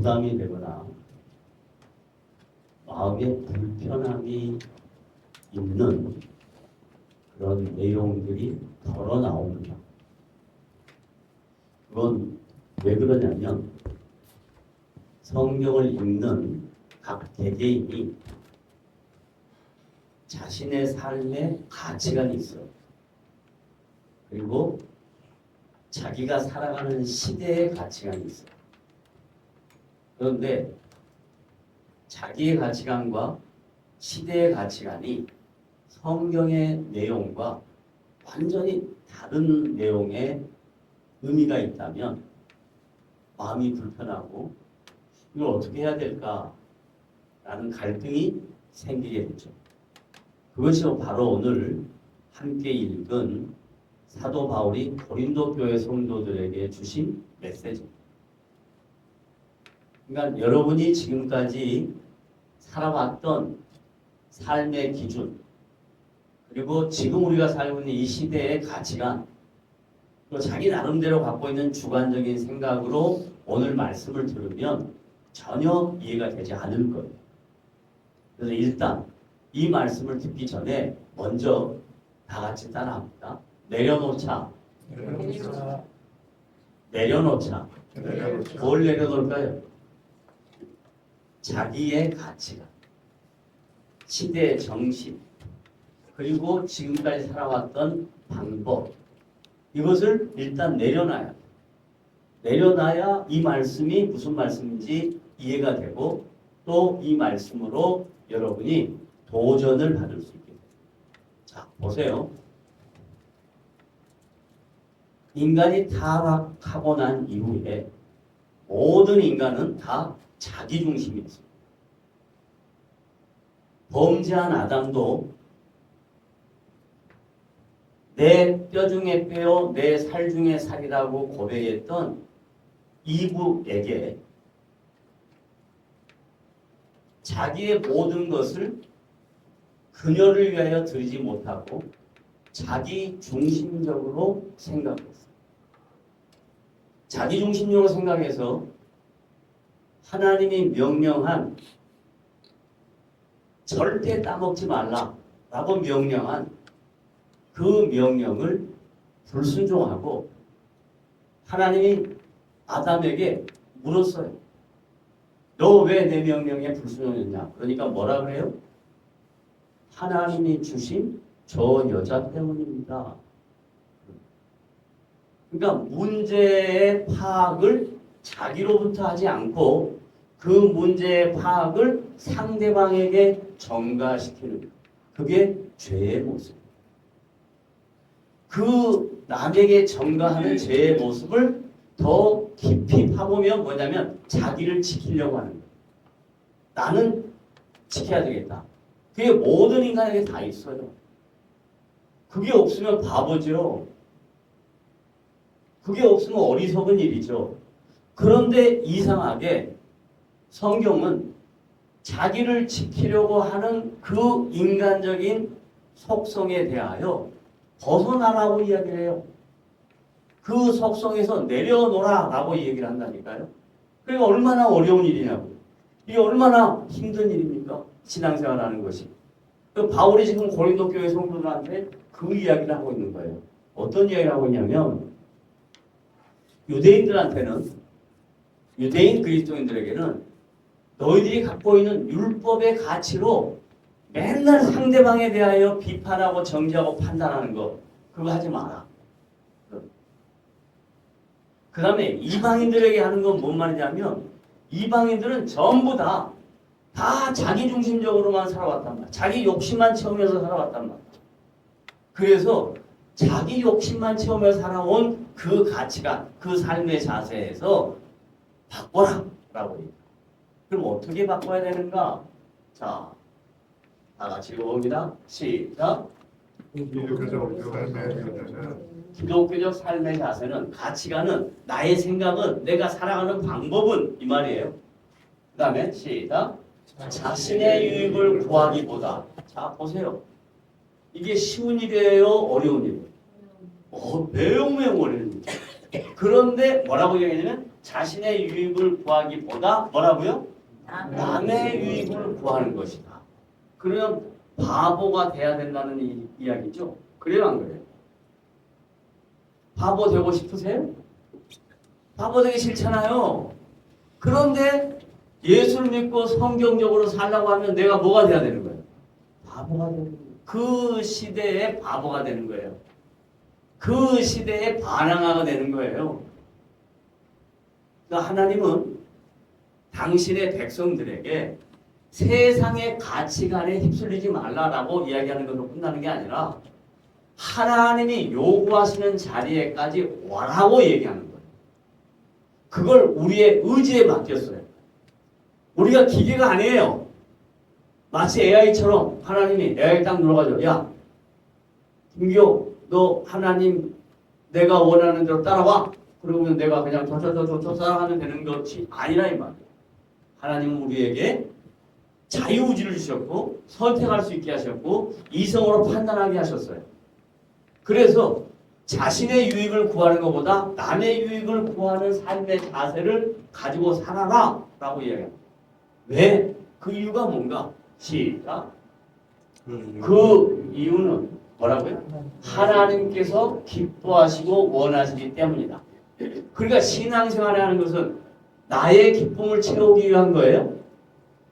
부담이 되거나 마음에 불편함이 있는 그런 내용들이 덜어 나옵니다. 그건 왜 그러냐면 성경을 읽는 각 개개인이 자신의 삶에 가치관이 있어요. 그리고 자기가 살아가는 시대의 가치관이 있어요. 그런데 자기의 가치관과 시대의 가치관이 성경의 내용과 완전히 다른 내용의 의미가 있다면 마음이 불편하고 이걸 어떻게 해야 될까라는 갈등이 생기게 되죠. 그것이 바로 오늘 함께 읽은 사도 바울이 고린도 교회 성도들에게 주신 메시지입니다. 그러니까 여러분이 지금까지 살아왔던 삶의 기준, 그리고 지금 우리가 살고 있는 이 시대의 가치관, 또 자기 나름대로 갖고 있는 주관적인 생각으로 오늘 말씀을 들으면 전혀 이해가 되지 않을 거예요. 그래서 일단 이 말씀을 듣기 전에 먼저 다 같이 따라합니다. 내려놓자. 내려놓자. 뭘 내려놓을까요? 자기의 가치관, 시대의 정신, 그리고 지금까지 살아왔던 방법, 이것을 일단 내려놔야 돼요. 내려놔야 이 말씀이 무슨 말씀인지 이해가 되고 또 이 말씀으로 여러분이 도전을 받을 수 있게 돼요. 자, 보세요. 인간이 타락하고 난 이후에 모든 인간은 다 자기중심이었어요. 범죄한 아담도 내 뼈 중에 뼈요, 내 살 중에 살이라고 고백했던 이브에게 자기의 모든 것을 그녀를 위하여 드리지 못하고 자기 중심적으로 생각했어요. 자기 중심적으로 생각해서 하나님이 명령한 절대 따먹지 말라라고 명령한 그 명령을 불순종하고 하나님이 아담에게 물었어요. 너 왜 내 명령에 불순종했냐? 그러니까 뭐라 그래요? 하나님이 주신 저 여자 때문입니다. 그러니까 문제의 파악을 자기로부터 하지 않고 그 문제의 파악을 상대방에게 전가시키는, 그게 죄의 모습. 그 남에게 전가하는 죄의 모습을 더 깊이 파보면 뭐냐면 자기를 지키려고 하는 거예요. 나는 지켜야 되겠다. 그게 모든 인간에게 다 있어요. 그게 없으면 바보죠. 그게 없으면 어리석은 일이죠. 그런데 이상하게 성경은 자기를 지키려고 하는 그 인간적인 속성에 대하여 벗어나라고 이야기를 해요. 그 속성에서 내려놓으라라고 얘기를 한다니까요. 그러니까 얼마나 어려운 일이냐고. 이게 얼마나 힘든 일입니까? 신앙생활하는 것이. 바울이 지금 고린도 교회 성도들한테 그 이야기를 하고 있는 거예요. 어떤 이야기를 하고 있냐면 유대인들한테는, 유대인 그리스도인들에게는 너희들이 갖고 있는 율법의 가치로 맨날 상대방에 대하여 비판하고 정죄하고 판단하는 거, 그거 하지 마라. 그 다음에 이방인들에게 하는 건 뭔 말이냐면 이방인들은 전부 다 자기 중심적으로만 살아왔단 말이야. 자기 욕심만 채우면서 살아왔단 말이야. 그래서 자기 욕심만 채우면서 살아온 그 가치관, 그 삶의 자세에서 바꿔라 라고 얘기해요. 그럼 어떻게 바꿔야 되는가? 자, 다 같이 읽어봅니다. 시작. 기독교적 삶의 자세는, 가치관은, 나의 생각은, 내가 살아가는 방법은, 이 말이에요. 그 다음에 시작. 자신의 유익을 구하기보다. 자, 보세요. 이게 쉬운 일이에요? 어려운 일이에요? 매우 어려운 일이에요. 그런데 뭐라고 얘기하냐면 자신의 유익을 구하기보다 뭐라고요? 남의 유익을 구하는 것이다. 그러면 바보가 돼야 된다는 이야기죠. 그래요, 안 그래요? 바보 되고 싶으세요? 바보 되기 싫잖아요. 그런데 예수를 믿고 성경적으로 살라고 하면 내가 뭐가 돼야 되는 거예요? 바보가 되는 거예요. 그 시대에 바보가 되는 거예요. 그 시대에 반항아가 되는 거예요. 그러니까 하나님은 당신의 백성들에게 세상의 가치관에 휩쓸리지 말라라고 이야기하는 것으로 끝나는 게 아니라 하나님이 요구하시는 자리에까지 와라고 얘기하는 거예요. 그걸 우리의 의지에 맡겼어요. 우리가 기계가 아니에요. 마치 AI처럼 하나님이 AI 딱 눌러가지고 야 김기호 너 하나님 내가 원하는 대로 따라와. 그러면 내가 그냥 저저저저 따라하면 되는 것이 아니라 이 말이에요. 하나님은 우리에게 자유의지를 주셨고 선택할 수 있게 하셨고 이성으로 판단하게 하셨어요. 그래서 자신의 유익을 구하는 것보다 남의 유익을 구하는 삶의 자세를 가지고 살아라 라고 이야기합니다. 왜? 그 이유가 뭔가? 시작. 그 이유는 뭐라고요? 하나님께서 기뻐하시고 원하시기 때문이다. 그러니까 신앙생활을 하는 것은 나의 기쁨을 채우기 위한 거예요?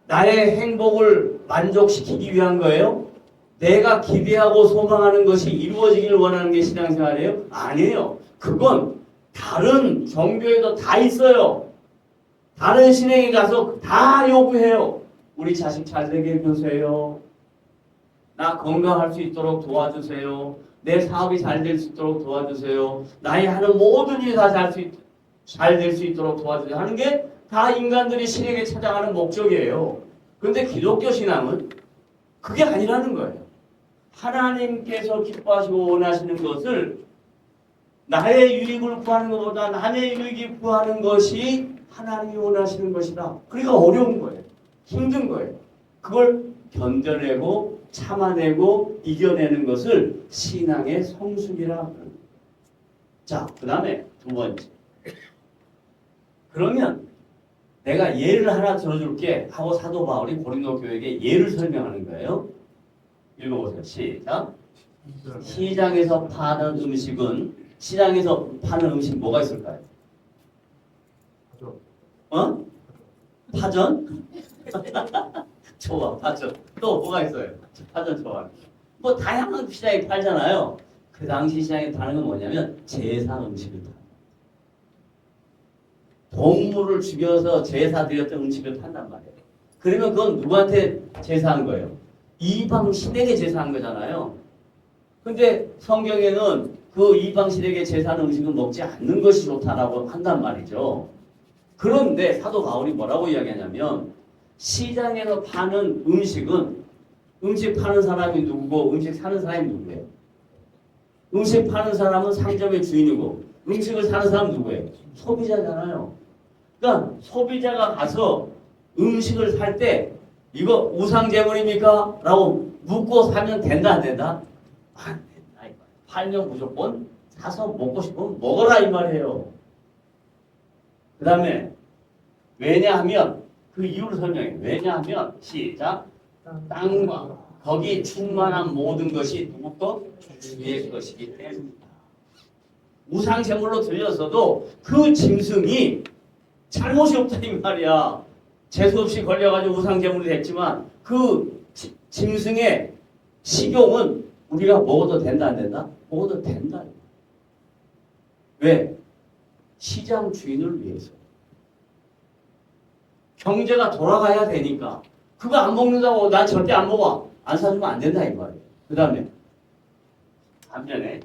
나의 행복을 만족시키기 위한 거예요? 내가 기대하고 소망하는 것이 이루어지기를 원하는 게 신앙생활이에요? 아니에요. 그건 다른 종교에도 다 있어요. 다른 신앙에 가서 다 요구해요. 우리 자식 잘 되게 해주세요. 나 건강할 수 있도록 도와주세요. 내 사업이 잘 될 수 있도록 도와주세요. 나의 하는 모든 일이 다 잘 될 수 있도록 도와주세요. 하는 게 다 인간들이 신에게 찾아가는 목적이에요. 그런데 기독교 신앙은 그게 아니라는 거예요. 하나님께서 기뻐하시고 원하시는 것을 나의 유익을 구하는 것보다 남의 유익을 구하는 것이 하나님이 원하시는 것이다. 그러니까 어려운 거예요. 힘든 거예요. 그걸 견뎌내고 참아내고 이겨내는 것을 신앙의 성숙이라 합니다. 자, 그 다음에 두 번째. 그러면 내가 예를 하나 들어줄게 하고 사도 바울이 고린도 교회에게 예를 설명하는 거예요. 읽어보세요. 시작. 시장에서 파는 음식은 시장에서 파는 음식 뭐가 있을까요? 어? 파전? 좋아, 파전. 또 뭐가 있어요? 파전 좋아. 뭐 다양한 시장에 팔잖아요. 그 당시 시장에 파는 건 뭐냐면 제사 음식을 팔아요. 동물을 죽여서 제사 드렸던 음식을 판단 말이에요. 그러면 그건 누구한테 제사한 거예요? 이방 신에게 제사한 거잖아요. 근데 성경에는 그 이방 신에게 제사하는 음식은 먹지 않는 것이 좋다라고 한단 말이죠. 그런데 사도 바울이 뭐라고 이야기하냐면 시장에서 파는 음식은 음식 파는 사람이 누구고 음식 사는 사람이 누구예요? 음식 파는 사람은 상점의 주인이고 음식을 사는 사람은 누구예요? 소비자잖아요. 그러니까 소비자가 가서 음식을 살 때 이거 우상제물입니까? 라고 묻고 사면 된다 안 된다? 안 된다. 팔면 무조건 사서 먹고 싶으면 먹어라 이 말이에요. 그 다음에 왜냐하면 그 이유를 설명해. 왜냐하면 시작. 땅과 거기 충만한 모든 것이 누구 것? 주의 것이기 때문이다. 우상제물로 들렸어도 그 짐승이 잘못이 없다 이 말이야. 재수 없이 걸려가지고 우상제물이 됐지만 그 짐승의 식용은 우리가 먹어도 된다 안 된다? 먹어도 된다. 왜? 시장 주인을 위해서. 경제가 돌아가야 되니까. 그거 안 먹는다고 난 절대 안 먹어. 안 사주면 안 된다 이 말이에요. 그 다음에 반면에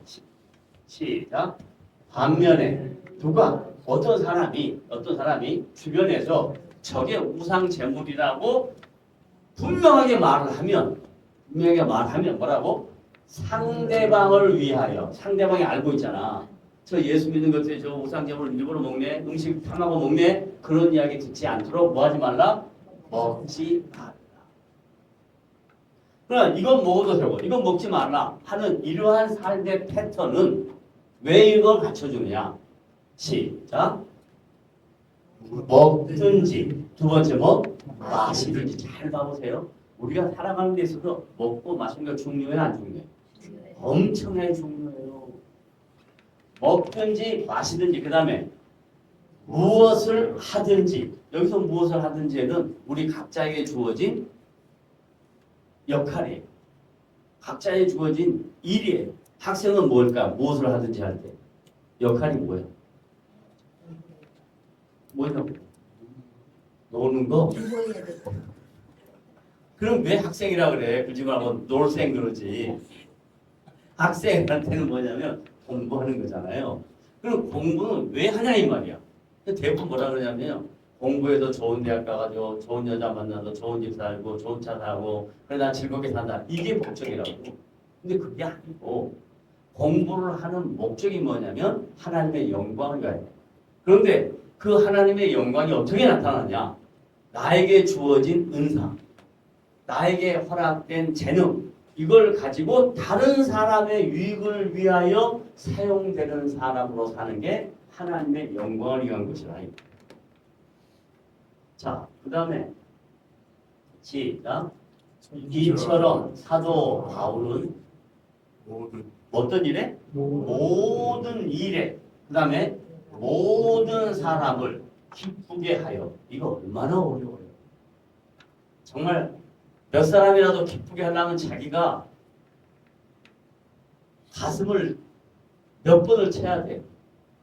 시작. 반면에 누가 어떤 사람이 주변에서 저게 우상 제물이라고 분명하게 말을 하면 뭐라고? 상대방을 위하여. 상대방이 알고 있잖아. 저 예수 믿는 것에 저 우상 제물을 일부러 먹네. 음식 탐하고 먹네. 그런 이야기 듣지 않도록 뭐 하지 말라? 먹지 말라. 그러나 이건 먹어도 되고 이건 먹지 말라 하는 이러한 삶의 패턴은 왜 이걸 갖춰주느냐? 시작. 먹든지, 두 번째 뭐 마시든지. 잘 봐보세요. 우리가 살아가는 데 있어서 먹고 마시는 거 중요해 안 중요해? 엄청나게 중요해요. 먹든지 마시든지, 그 다음에 무엇을 하든지. 여기서 무엇을 하든지에는 우리 각자에게 주어진 역할이에요. 각자에게 주어진 일이에요. 학생은 뭘까? 무엇을 하든지 할 때 역할이 뭐예요? 뭐냐고? 노는 거? 그럼 왜 학생이라 그래? 그러지 말고 놀생 그러지. 학생한테는 뭐냐면 공부하는 거잖아요. 그럼 공부는 왜 하냐 이 말이야. 대부분 뭐라 그러냐면요. 공부해서 좋은 대학 가가지고 좋은 여자 만나서 좋은 집 살고 좋은 차 사고 그래 난 즐겁게 산다. 이게 목적이라고. 근데 그게 아니고 공부를 하는 목적이 뭐냐면 하나님의 영광을 가야 돼. 그런데 그 하나님의 영광이 어떻게 나타나냐? 나에게 주어진 은사, 나에게 허락된 재능, 이걸 가지고 다른 사람의 유익을 위하여 사용되는 사람으로 사는 게 하나님의 영광을 위한 것이라. 자, 그 다음에 시작. 이처럼 사도 바울은 어떤 일에? 모든 일에. 그 다음에 모든 사람을 기쁘게 하여. 이거 얼마나 어려워요. 정말 몇 사람이라도 기쁘게 하려면 자기가 가슴을 몇 번을 쳐야 돼.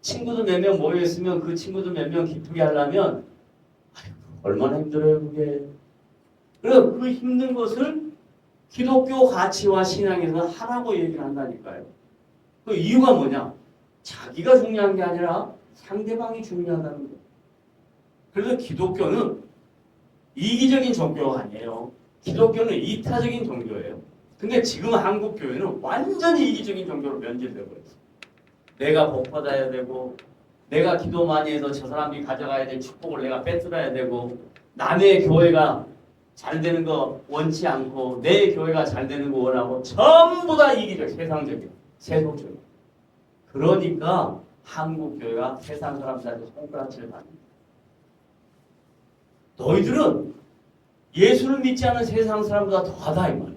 친구들 몇 명 모여있으면 그 친구들 몇 명 기쁘게 하려면 얼마나 힘들어요 그게. 그래서 그 힘든 것을 기독교 가치와 신앙에서 하라고 얘기를 한다니까요. 그 이유가 뭐냐? 자기가 중요한 게 아니라 상대방이 중요하다는 거예요. 그래서 기독교는 이기적인 종교가 아니에요. 기독교는 이타적인 종교예요. 근데 지금 한국 교회는 완전히 이기적인 종교로 변질되고 있어요. 내가 복 받아야 되고, 내가 기도 많이 해서 저 사람이 가져가야 될 축복을 내가 뺏어야 되고, 남의 교회가 잘 되는 거 원치 않고 내 교회가 잘 되는 거 원하고 전부 다 이기적, 세상적이에요. 세속적이에요. 그러니까 한국 교회가 세상 사람들한테 손가락질을 받습니다. 너희들은 예수를 믿지 않은 세상 사람보다 더하다 이 말이에요.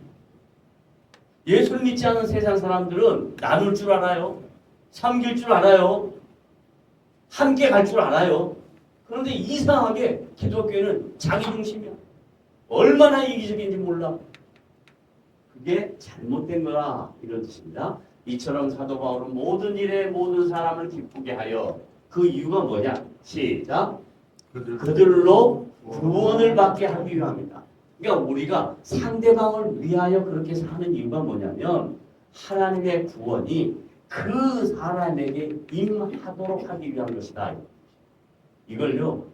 예수를 믿지 않은 세상 사람들은 나눌 줄 알아요. 섬길 줄 알아요. 함께 갈 줄 알아요. 그런데 이상하게 기독교는 자기 중심이야. 얼마나 이기적인지 몰라. 그게 잘못된 거라 이런 뜻입니다. 이처럼 사도 바울은 모든 일에 모든 사람을 기쁘게 하여. 그 이유가 뭐냐? 시작. 그들로 구원을 받게 하기 위함이다. 그러니까 우리가 상대방을 위하여 그렇게 사는 이유가 뭐냐면 하나님의 구원이 그 사람에게 임하도록 하기 위한 것이다. 이걸요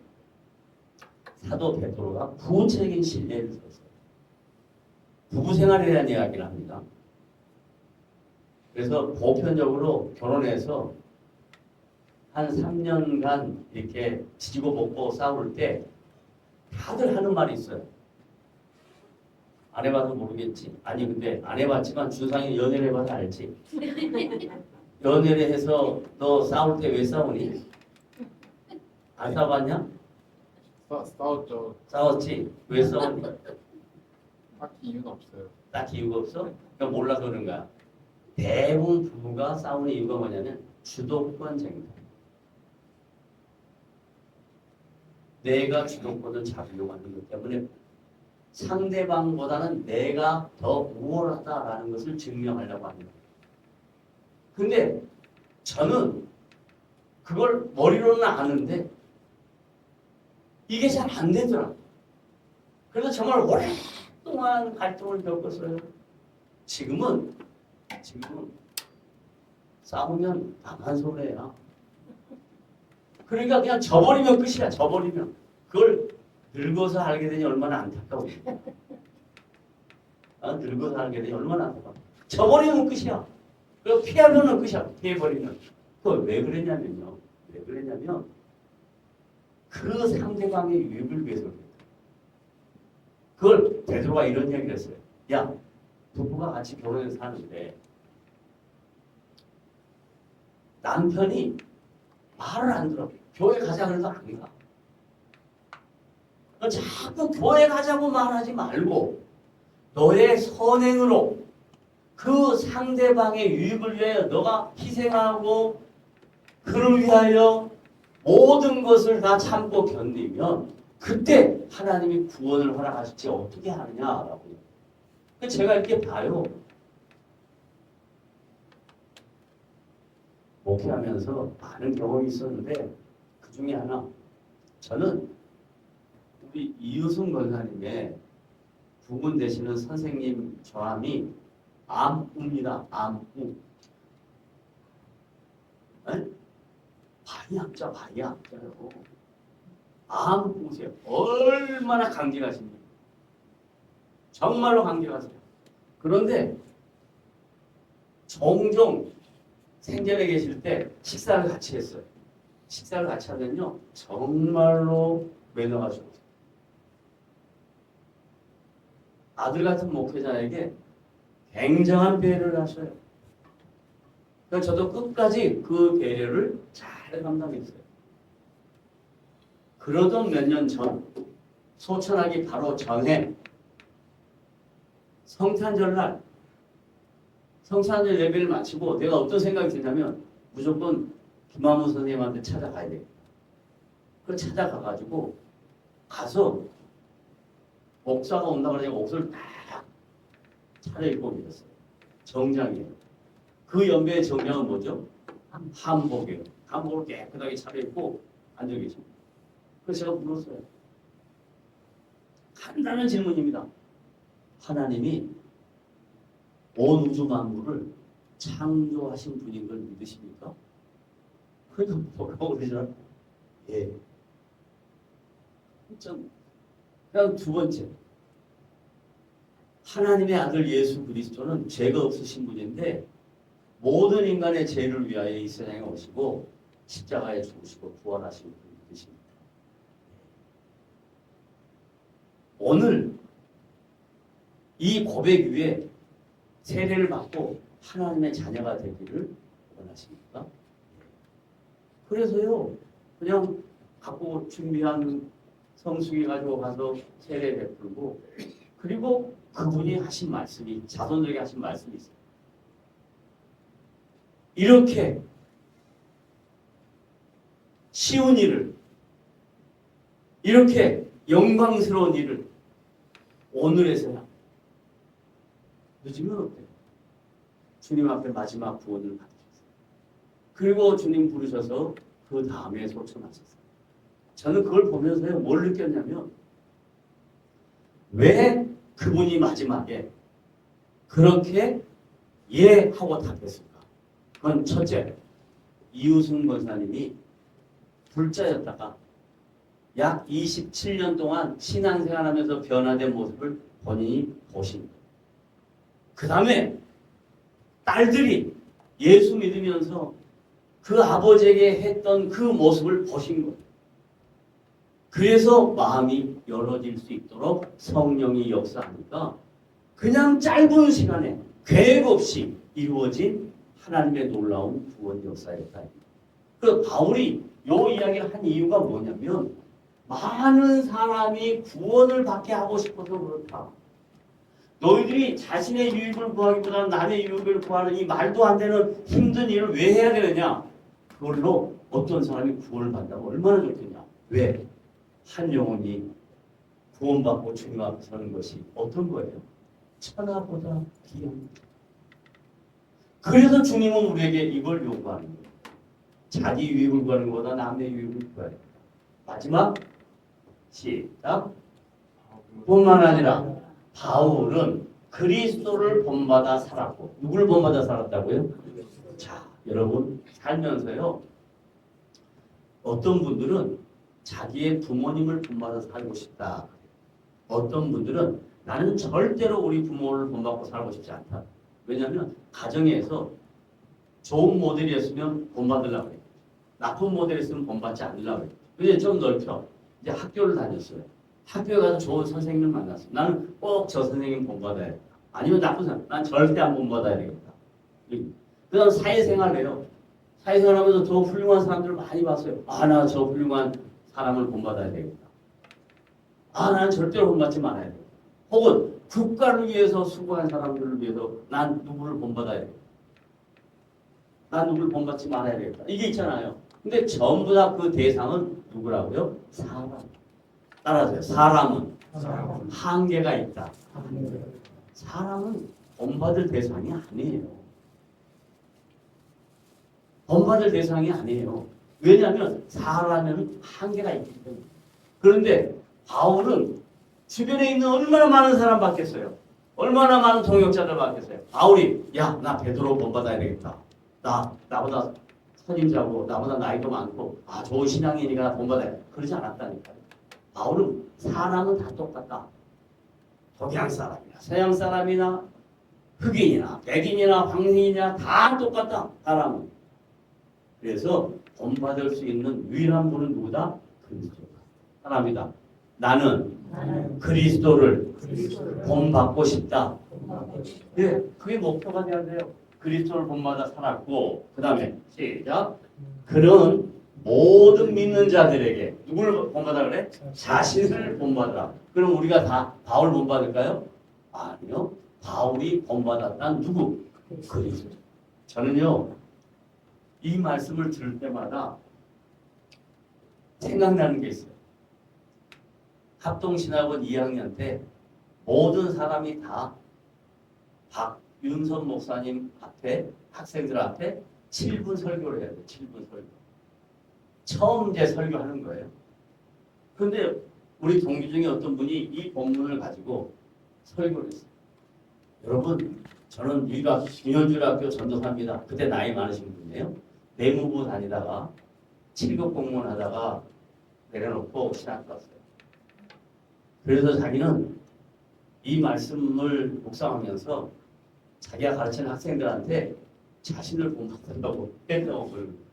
사도 베드로가 구체적인 신뢰를 줬어요. 부부 생활에 대한 이야기를 합니다. 그래서 보편적으로 결혼해서 한 3년간 이렇게 지지고 볶고 싸울 때 다들 하는 말이 있어요. 안 해봐서 모르겠지. 아니 근데 안 해봤지만 준상이 연애를 해봐서 알지. 연애를 해서 너 싸울 때 왜 싸우니? 안 싸워봤냐? 싸웠죠. 싸웠지. 왜 싸웠니? 딱히 이유는 없어요. 딱히 이유가 없어? 그러니까 몰라서 그런 거야. 대부분 부부가 싸우는 이유가 뭐냐면 주도권 쟁탈. 내가 주도권을 잡으려고 하는 것 때문에 상대방보다는 내가 더 우월하다라는 것을 증명하려고 합니다. 근데 저는 그걸 머리로는 아는데 이게 잘 안 되더라. 그래서 정말 오랫동안 갈등을 겪었어요. 지금은 싸우면 나만 손해야. 그러니까 그냥 져버리면 끝이야. 져버리면. 그걸 늙어서 알게 되니 얼마나 안타까워. 늙어서 알게 되니 얼마나 안타까워. 져버리면 끝이야. 그리고 피하면은 끝이야. 피해버리면. 그걸 왜 그랬냐면요. 왜 그랬냐면 그 상대방의 유익을 위해서 그랬다. 그걸 베드로가 이런 이야기를 했어요. 야, 부부가 같이 결혼해서 사는데 남편이 말을 안 들어. 교회 가자 그래서 안 가. 자꾸 교회 가자고 말하지 말고 너의 선행으로 그 상대방의 유익을 위하여 너가 희생하고 그를 위하여 모든 것을 다 참고 견디면 그때 하나님이 구원을 허락하실지 어떻게 하느냐라고. 제가 이렇게 봐요. 목회하면서 많은 경험이 있었는데 그 중에 하나, 저는 우리 이유승 권사님의 부군 되시는 선생님 저함이 암우입니다. 암우. 바이암자, 바이암자요. 암우세요. 얼마나 강직하십니까? 정말로 강직하세요. 그런데 종종 생전에 계실 때 식사를 같이 했어요. 식사를 같이 하면요, 정말로 매너가 좋으세요. 아들 같은 목회자에게 굉장한 배려를 하셔요. 그래서 저도 끝까지 그 배려를 잘 감당했어요. 그러던 몇 년 전, 소천하기 바로 전에 성탄절날, 성탄절 예배를 마치고 내가 어떤 생각이 드냐면 무조건 김한무 선생님한테 찾아가야 돼. 그래서 찾아가가지고 가서 목사가 온다 그러니까 옷을 딱 차려입고 믿었어요. 정장이에요. 그 연배의 정장은 뭐죠? 한복이에요. 한복을 깨끗하게 차려입고 앉아 계십니다. 그래서 제가 물었어요. 간단한 질문입니다. 하나님이 온 우주 만물을 창조하신 분인 걸 믿으십니까? 그러니까 뭐라고 그러죠? 예. 그다음 두 번째, 하나님의 아들 예수 그리스도는 죄가 없으신 분인데 모든 인간의 죄를 위하여 이 세상에 오시고 십자가에 죽으시고 부활하신 분 믿으십니다. 오늘 이 고백 위에 세례를 받고 하나님의 자녀가 되기를 원하십니까? 그래서요, 그냥 갖고 준비한 성수기 가지고 가서 세례 베풀고, 그리고 그분이 하신 말씀이, 자손들에게 하신 말씀이 있어요. 이렇게 쉬운 일을, 이렇게 영광스러운 일을 오늘에서야 늦으면 어때요? 주님 앞에 마지막 구원을 받으셨어요. 그리고 주님 부르셔서 그 다음에 소천하셨어요. 저는 그걸 보면서요, 뭘 느꼈냐면 왜 그분이 마지막에 그렇게 예 하고 답했을까? 그건 첫째, 이우승 권사님이 불자였다가 약 27년 동안 신앙생활하면서 변화된 모습을 본인이 보신 거예요. 그 다음에 딸들이 예수 믿으면서 그 아버지에게 했던 그 모습을 보신 거예요. 그래서 마음이 열어질 수 있도록 성령이 역사하니까 그냥 짧은 시간에 계획 없이 이루어진 하나님의 놀라운 구원 역사였다. 그 바울이 이 이야기를 한 이유가 뭐냐면 많은 사람이 구원을 받게 하고 싶어서 그렇다. 너희들이 자신의 유익을 구하기보다는 남의 유익을 구하는 이 말도 안 되는 힘든 일을 왜 해야 되느냐? 그걸로 어떤 사람이 구원을 받는다고 얼마나 좋겠냐? 왜? 한 영혼이 구원받고 주님 앞에 서는 것이 어떤 거예요? 천하보다 귀합니다. 그래서 주님은 우리에게 이걸 요구하는 거예요. 자기 유익을 구하는 것보다 남의 유익을 구해야 됩니다. 마지막 시작. 뿐만 아니라 바울은 그리스도를 본받아 살았고, 누구를 본받아 살았다고요? 자, 여러분 살면서요, 어떤 분들은 자기의 부모님을 본받아 살고 싶다. 어떤 분들은 나는 절대로 우리 부모를 본받고 살고 싶지 않다. 왜냐하면 가정에서 좋은 모델이었으면 본받으려고 해요. 나쁜 모델이었으면 본받지 않으려고 해요. 근데 좀 넓혀. 이제 학교를 다녔어요. 학교에 가서 좋은 선생님을 만났어요. 나는 꼭 저 선생님 본받아야겠다. 아니면 나쁜 사람, 난 절대 안 본받아야 되겠다. 그 다음 사회생활을 해요. 사회생활하면서 저 훌륭한 사람들을 많이 봤어요. 아, 나 저 훌륭한 사람을 본받아야 되겠다. 아, 나는 절대로 본받지 말아야 돼. 혹은 국가를 위해서 수고한 사람들을 위해서 난 누구를 본받아야 돼. 난 누구를 본받지 말아야 되겠다. 이게 있잖아요. 근데 전부 다 그 대상은 누구라고요? 사람. 따라하세요. 사람은 한계가 있다. 사람은 본받을 대상이 아니에요. 본받을 대상이 아니에요. 왜냐하면 사람에는 한계가 있기 때문에. 그런데 바울은 주변에 있는 얼마나 많은 사람 받겠어요. 얼마나 많은 동역자들 받겠어요. 바울이 야, 나 베드로 본받아야 되겠다. 나보다 선임자고 나보다 나이도 많고 좋은 신앙이니까 본받아야 돼. 그러지 않았다니까요. 바울은 사람은 다 똑같다. 동양 사람이나 서양 사람이나 흑인이나 백인이나 황인이나 다 똑같다. 사람은. 그래서 본받을 수 있는 유일한 분은 누구다? 그리스도다. 사람이다. 나는 그리스도를 본받고 싶다. 네, 그게 목표가 돼야 돼요. 그리스도를 본받아 살았고, 그 다음에 시작. 그는 모든 믿는 자들에게 누구를 본받아 그래? 자신을 본받아. 그럼 우리가 다 바울 본받을까요? 아니요. 바울이 본받았단 누구? 그리스도. 저는요, 이 말씀을 들을 때마다 생각나는 게 있어요. 합동신학원 2학년 때 모든 사람이 다 박윤선 목사님 앞에 학생들 앞에 7분 설교를 해야 돼요. 7분 설교. 처음 이제 설교하는 거예요. 그런데 우리 동기 중에 어떤 분이 이 본문을 가지고 설교를 했어요. 여러분, 저는 윤현주학교 전도사입니다. 그때 나이 많으신 분이에요. 내무부 다니다가 7급 공무원 하다가 내려놓고 신학 갔어요. 그래서 자기는 이 말씀을 묵상하면서 자기가 가르치는 학생들한테 자신을 본받으라고 했다고 그러는 거예요.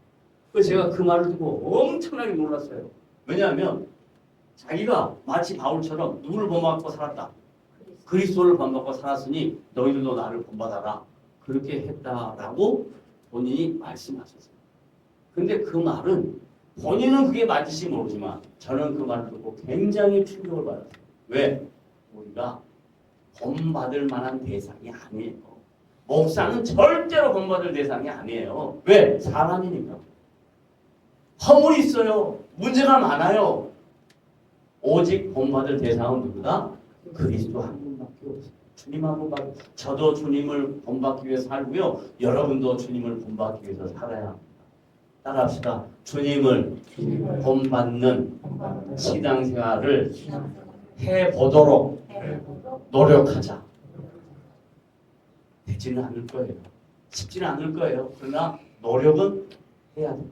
그래서 제가 그 말을 듣고 엄청나게 놀랐어요. 왜냐하면 자기가 마치 바울처럼 누구를 본받고 살았다. 그리스도를 본받고 살았으니 너희들도 나를 본받아라. 그렇게 했다라고 본인이 말씀하셨어요. 근데 그 말은 본인은 그게 맞을지 모르지만 저는 그 말을 듣고 굉장히 충격을 받았어요. 왜? 우리가 본받을 만한 대상이 아니에요. 목사는 절대로 본받을 대상이 아니에요. 왜? 사람이니까. 허물이 있어요. 문제가 많아요. 오직 본받을 대상은 누구다? 그리스도 한 분밖에 없어요. 주님 한 분밖에. 저도 주님을 본받기 위해서 살고요. 여러분도 주님을 본받기 위해서 살아야 합니다. 따라합시다. 주님을 본받는 신앙생활을 해보도록 노력하자. 되지는 않을 거예요. 쉽지는 않을 거예요. 그러나 노력은 해야 돼요.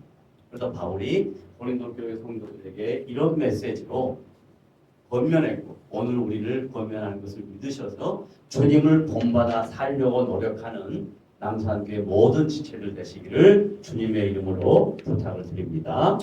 그래서 바울이 고린도 교회 성도들에게 이런 메시지로 권면했고 오늘 우리를 권면하는 것을 믿으셔서 주님을 본받아 살려고 노력하는 남산교회 모든 지체들 되시기를 주님의 이름으로 부탁을 드립니다.